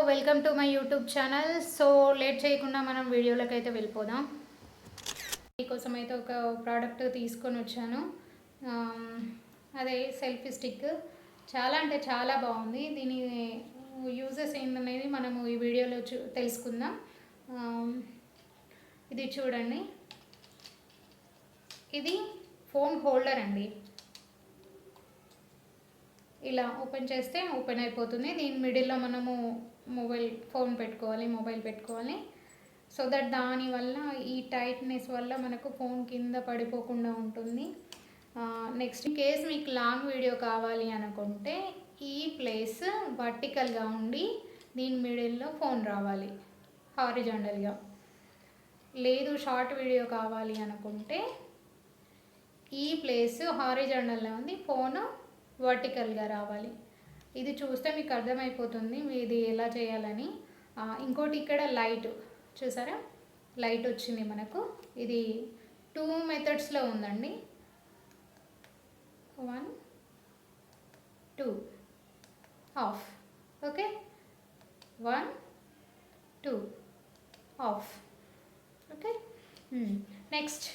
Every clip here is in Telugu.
Welcome to my YouTube channel. So late చేయకుండా మనం వీడియోలోకి అయితే వెళ్ళిపోదాం. మీకోసం అయితే ఒక ప్రోడక్ట్ తీసుకొని వచ్చాను. అదే సెల్ఫీ స్టిక్. చాలా అంటే చాలా బాగుంది. దీని యూజెస్ ఏంటనేది మనము ఈ వీడియోలో తెలుసుకుందాం. ఇది చూడండి, ఇది ఫోన్ హోల్డర్ అండి. ఇలా ఓపెన్ చేస్తే ఓపెన్ అయిపోతుంది. దీని మిడిల్లో మనము ఫోన్ పెట్టుకోవాలి, మొబైల్ పెట్టుకోవాలి. సో దట్ దానివల్ల ఈ టైట్నెస్ వల్ల మనకు ఫోన్ కింద పడిపోకుండా ఉంటుంది. నెక్స్ట్ కేస్ మీకు లాంగ్ వీడియో కావాలి అనుకుంటే ఈ ప్లేస్ వర్టికల్గా ఉండి దీని మిడిల్లో ఫోన్ రావాలి హారిజాంటల్గా. లేదు షార్ట్ వీడియో కావాలి అనుకుంటే ఈ ప్లేస్ హారిజాంటల్గా ఉంది, ఫోను వర్టికల్గా రావాలి. ఇది చూస్తే మీకు అర్థమైపోతుంది ఇది ఎలా చేయాలని. ఇంకోటి ఇక్కడ లైట్ చూసారా, లైట్ వచ్చింది మనకు. ఇది 2 మెథడ్స్లో ఉందండి. 1 2 of. Okay, 1 2 of. Okay, next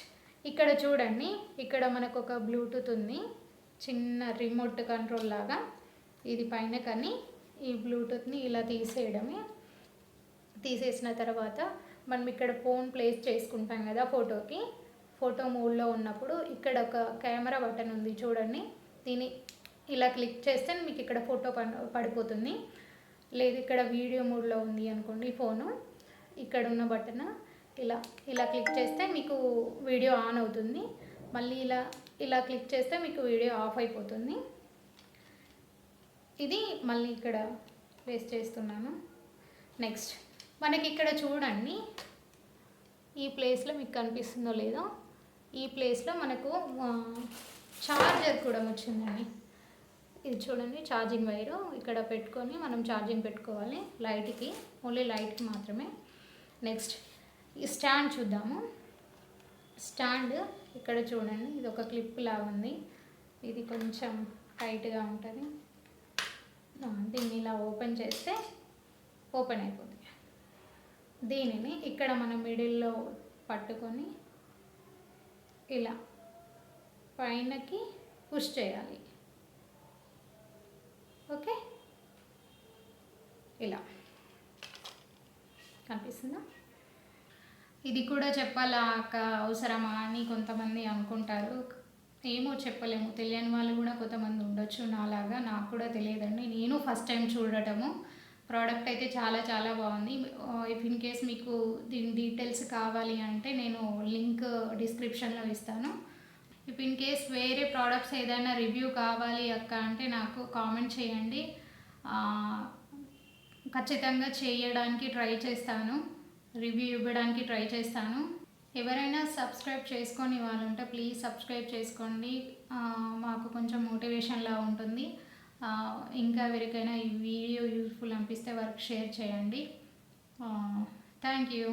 ఇక్కడ చూడండి, ఇక్కడ మనకు ఒక బ్లూటూత్ ఉంది, చిన్న రిమోట్ కంట్రోల్ లాగా. ఇది పైన కానీ ఈ బ్లూటూత్ని ఇలా తీసేయడమే. తీసేసిన తర్వాత మనం ఇక్కడ ఫోన్ ప్లేస్ చేసుకుంటాం కదా ఫోటోకి. ఫోటో మోడ్లో ఉన్నప్పుడు ఇక్కడ ఒక కెమెరా బటన్ ఉంది చూడండి. దీన్ని ఇలా క్లిక్ చేస్తే మీకు ఇక్కడ ఫోటో పడిపోతుంది. లేదు ఇక్కడ వీడియో మోడ్లో ఉంది అనుకోండి ఫోను, ఇక్కడ ఉన్న బటన్ ఇలా క్లిక్ చేస్తే మీకు వీడియో ఆన్ అవుతుంది. మళ్ళీ ఇలా క్లిక్ చేస్తే మీకు వీడియో ఆఫ్ అయిపోతుంది. ఇది మళ్ళీ ఇక్కడ ప్లేస్ చేస్తున్నాను. నెక్స్ట్ మనకి ఇక్కడ చూడండి, ఈ ప్లేస్లో మీకు కనిపిస్తుందో లేదో, ఈ ప్లేస్లో మనకు ఛార్జర్ కూడా వచ్చిందండి. ఇది చూడండి, ఛార్జింగ్ వైరు ఇక్కడ పెట్టుకొని మనం ఛార్జింగ్ పెట్టుకోవాలి. లైట్కి, ఓన్లీ లైట్కి మాత్రమే. నెక్స్ట్ ఈ స్టాండ్ చూద్దాము. స్టాండ్ ఇక్కడ చూడండి, ఇది ఒక క్లిప్ లాగా ఉంది. ఇది కొంచెం టైట్గా ఉంటుంది. దీన్ని ఇలా ఓపెన్ చేస్తే ఓపెన్ అయిపోతుంది. దీనిని ఇక్కడ మనం మిడిల్లో పట్టుకొని ఇలా పైనకి పుష్ చేయాలి. ఓకే, ఇలా కనిపిస్తుందా? ఇది కూడా చెప్పాలా అక్క, అవసరమా అని కొంతమంది అనుకుంటారు. ఏమో చెప్పలేము, తెలియని వాళ్ళు కూడా కొంతమంది ఉండొచ్చు నాలాగా. నాకు కూడా తెలియదండి, నేను ఫస్ట్ టైం చూడటము. ప్రోడక్ట్ అయితే చాలా చాలా బాగుంది. ఇఫ్ ఇన్ కేస్ మీకు దీని డీటెయిల్స్ కావాలి అంటే నేను లింక్ డిస్క్రిప్షన్లో ఇస్తాను. ఇఫ్ ఇన్ కేస్ వేరే ప్రోడక్ట్స్ ఏదైనా రివ్యూ కావాలి అక్క అంటే నాకు కామెంట్ చేయండి, ఖచ్చితంగా చేయడానికి ట్రై చేస్తాను, రివ్యూ ఇవ్వడానికి ట్రై చేస్తాను. ఎవరైనా సబ్స్క్రైబ్ చేసుకొని వాళ్ళు ఉంటే ప్లీజ్ సబ్స్క్రైబ్ చేసుకోండి, మాకు కొంచెం మోటివేషన్లా ఉంటుంది. ఇంకా ఎవరికైనా ఈ వీడియో యూస్ఫుల్ అనిపిస్తే వారికి షేర్ చేయండి. Thank you.